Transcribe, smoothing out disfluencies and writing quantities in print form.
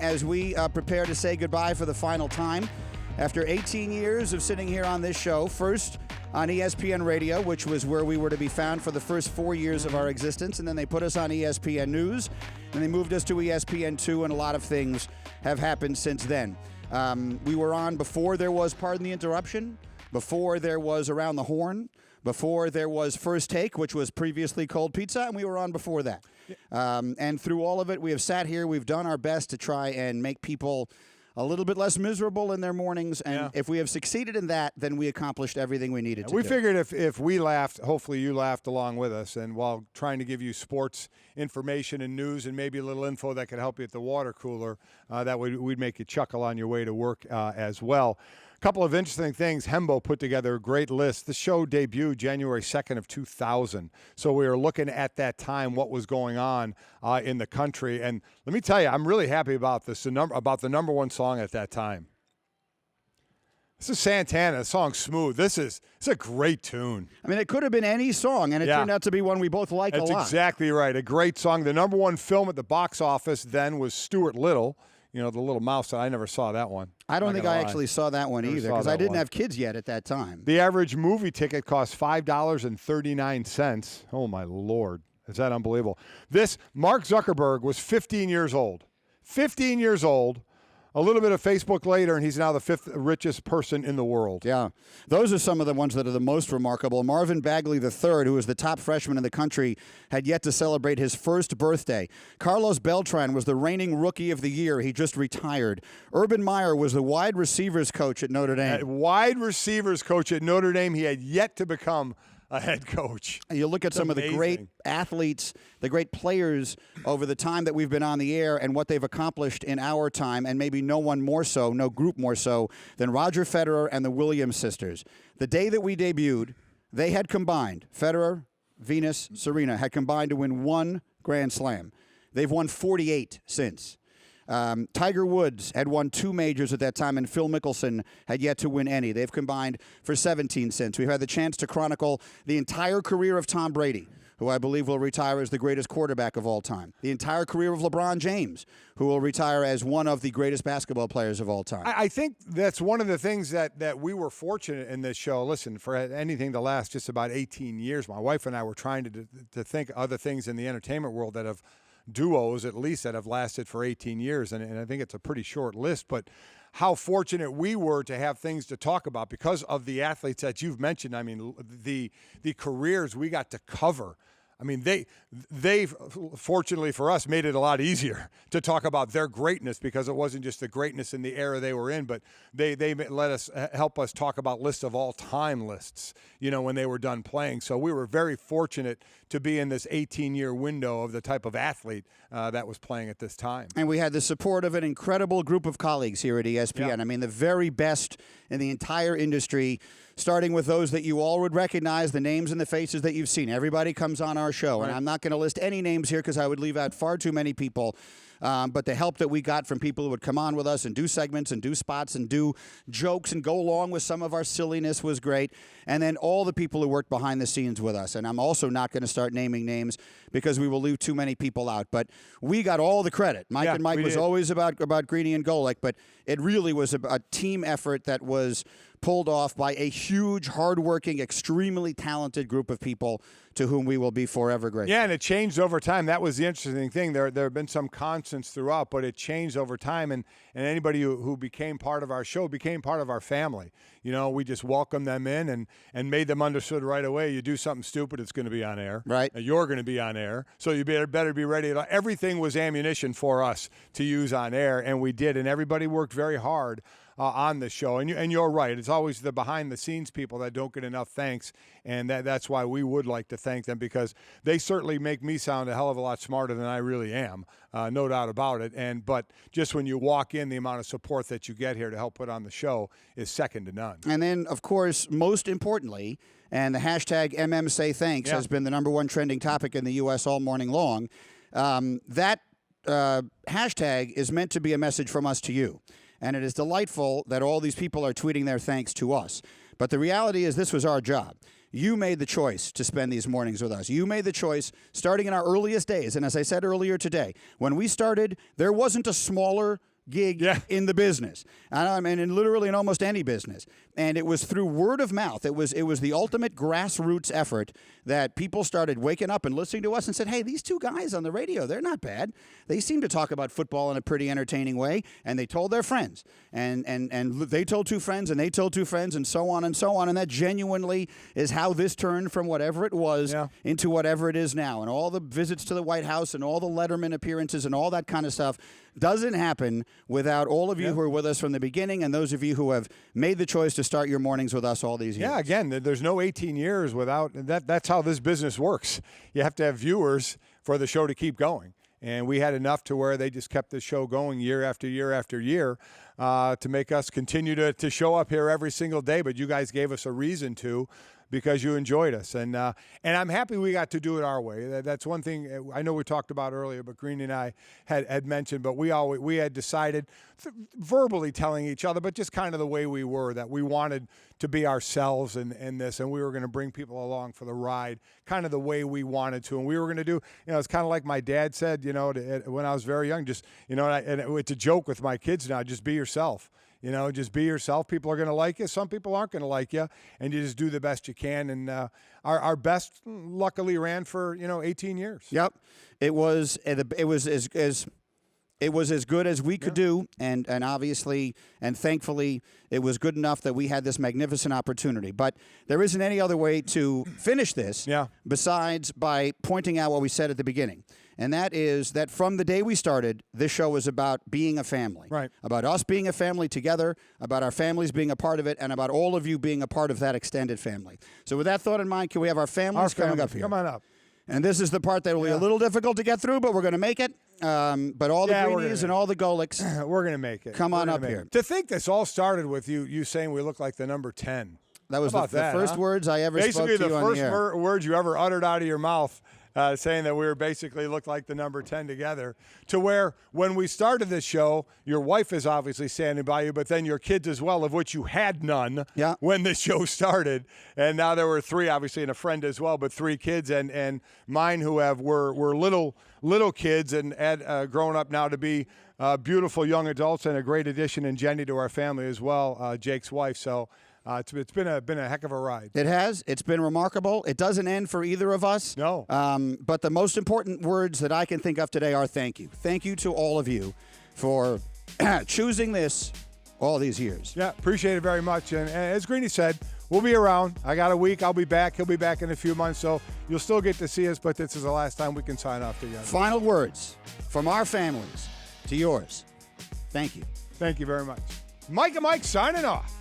As we prepare to say goodbye for the final time, after 18 years of sitting here on this show, first on ESPN Radio, which was where we were to be found for the first 4 years of our existence, and then they put us on ESPN News, and they moved us to ESPN2, and a lot of things have happened since then. We were on before there was Pardon the Interruption, before there was Around the Horn, before there was First Take, which was previously Cold Pizza, and we were on before that. And through all of it, we have sat here, we've done our best to try and make people a little bit less miserable in their mornings, and if we have succeeded in that, then we accomplished everything we needed to do. We figured if we laughed, hopefully you laughed along with us, and while trying to give you sports information and news and maybe a little info that could help you at the water cooler, that we'd make you chuckle on your way to work as well. A couple of interesting things. Hembo put together a great list. The show debuted January 2nd of 2000. So we were looking at that time, what was going on in the country. And let me tell you, I'm really happy about this, about the number one song at that time. This is Santana, the song Smooth. It's a great tune. I mean, it could have been any song, and it turned out to be one we both like a lot. That's exactly right. A great song. The number one film at the box office then was Stuart Little. You know, the little mouse. I never saw that one. I don't think I actually saw that one either because I didn't have kids yet at that time. The average movie ticket cost $5.39. Oh, my Lord. Is that unbelievable? Mark Zuckerberg was 15 years old. 15 years old. A little bit of Facebook later, and he's now the fifth richest person in the world. Yeah. Those are some of the ones that are the most remarkable. Marvin Bagley III, who was the top freshman in the country, had yet to celebrate his first birthday. Carlos Beltran was the reigning Rookie of the Year. He just retired. Urban Meyer was the wide receivers coach at Notre Dame. Wide receivers coach at Notre Dame. He had yet to become a head coach. You look at some of the great athletes, the great players over the time that we've been on the air and what they've accomplished in our time, and maybe no one more so, no group more so than Roger Federer and the Williams sisters. The day that we debuted, they had combined, Federer, Venus, Serena, had combined to win one Grand Slam. They've won 48 since. Tiger Woods had won 2 majors at that time, and Phil Mickelson had yet to win any. They've combined for 17 since. We've had the chance to chronicle the entire career of Tom Brady, who I believe will retire as the greatest quarterback of all time. The entire career of LeBron James, who will retire as one of the greatest basketball players of all time. I think that's one of the things that we were fortunate in this show. Listen, for anything to last just about 18 years, my wife and I were trying to think other things in the entertainment world that have duos, at least, that have lasted for 18 years, and I think it's a pretty short list, but how fortunate we were to have things to talk about because of the athletes that you've mentioned. I mean, the careers we got to cover. I mean, they fortunately for us made it a lot easier to talk about their greatness because it wasn't just the greatness in the era they were in, but they let us help us talk about lists of all-time lists, you know, when they were done playing. So we were very fortunate to be in this 18-year window of the type of athlete that was playing at this time. And we had the support of an incredible group of colleagues here at ESPN. Yeah. I mean, the very best in the entire industry, starting with those that you all would recognize, the names and the faces that you've seen. Everybody comes on our show, and I'm not going to list any names here because I would leave out far too many people. But the help that we got from people who would come on with us and do segments and do spots and do jokes and go along with some of our silliness was great. And then all the people who worked behind the scenes with us. And I'm also not going to start naming names because we will leave too many people out. But we got all the credit. Mike and Mike was always about Greeny and Golic, but it really was a team effort that was pulled off by a huge, hardworking, extremely talented group of people to whom we will be forever grateful. Yeah, and it changed over time. That was the interesting thing. There have been some constants throughout, but it changed over time, and anybody who became part of our show became part of our family. You know, we just welcomed them in and made them understood right away. You do something stupid, it's going to be on air. Right. You're going to be on air, so you better be ready. Everything was ammunition for us to use on air, and we did, and everybody worked very hard on the show. And you're right. It's always the behind-the-scenes people that don't get enough thanks, and that's why we would like to thank them because they certainly make me sound a hell of a lot smarter than I really am, no doubt about it. But just when you walk in, the amount of support that you get here to help put on the show is second to none. And then, of course, most importantly, and the hashtag MMSayThanks has been the number one trending topic in the U.S. all morning long, that hashtag is meant to be a message from us to you. And it is delightful that all these people are tweeting their thanks to us. But the reality is this was our job. you made the choice to spend these mornings with us. You made the choice starting in our earliest days. And as I said earlier today, when we started, there wasn't a smaller gig in the business. I mean, in almost any business. And it was through word of mouth. It was the ultimate grassroots effort that people started waking up and listening to us and said, hey, these two guys on the radio, they're not bad. They seem to talk about football in a pretty entertaining way. And they told their friends. And they told two friends, and they told two friends, and so on and so on. And that genuinely is how this turned from whatever it was into whatever it is now. And all the visits to the White House and all the Letterman appearances and all that kind of stuff doesn't happen without all of you who are with us from the beginning and those of you who have made the choice to start your mornings with us all these years. Yeah, again, there's no 18 years without that. That's how this business works. You have to have viewers for the show to keep going. And we had enough to where they just kept the show going year after year after year to make us continue to show up here every single day. But you guys gave us a reason to, because you enjoyed us. And I'm happy we got to do it our way. That's one thing I know we talked about earlier, but Green and I had mentioned, but we had decided, verbally telling each other, but just kind of the way we were, that we wanted to be ourselves in this, and we were going to bring people along for the ride, kind of the way we wanted to. And we were going to do, it's kind of like my dad said, when I was very young, just, and it's a joke with my kids now, just be yourself. Just be yourself. People are going to like you. Some people aren't going to like you, and you just do the best you can. And our best, luckily, ran for 18 years. Yep, it was as good as we could do, and obviously and thankfully it was good enough that we had this magnificent opportunity. But there isn't any other way to finish this besides by pointing out what we said at the beginning. And that is that from the day we started, this show is about being a family. Right. About us being a family together, about our families being a part of it, and about all of you being a part of that extended family. So with that thought in mind, can we have our families coming up here? Come on up. And this is the part that will be a little difficult to get through, but we're going to make it. But all the Greenies and all the Golics, we're going to make it. Come on up here. To think this all started with you saying we look like the number 10. That was the first words I ever spoke to you on the air. Basically, the first words you ever uttered out of your mouth, saying that we were basically looked like the number 10 together, to where when we started this show, your wife is obviously standing by you, but then your kids as well, of which you had none when the show started. And now there were 3, obviously, and a friend as well, but 3 kids, and mine who were little kids and grown up now to be beautiful young adults, and a great addition in Jenny to our family as well, Jake's wife. So it's been a heck of a ride. It has. It's been remarkable. It doesn't end for either of us. No. But the most important words that I can think of today are thank you. Thank you to all of you for choosing this all these years. Yeah, appreciate it very much. And as Greeny said, we'll be around. I got a week. I'll be back. He'll be back in a few months. So you'll still get to see us, but this is the last time we can sign off together. Final words from our families to yours. Thank you. Thank you very much. Mike and Mike signing off.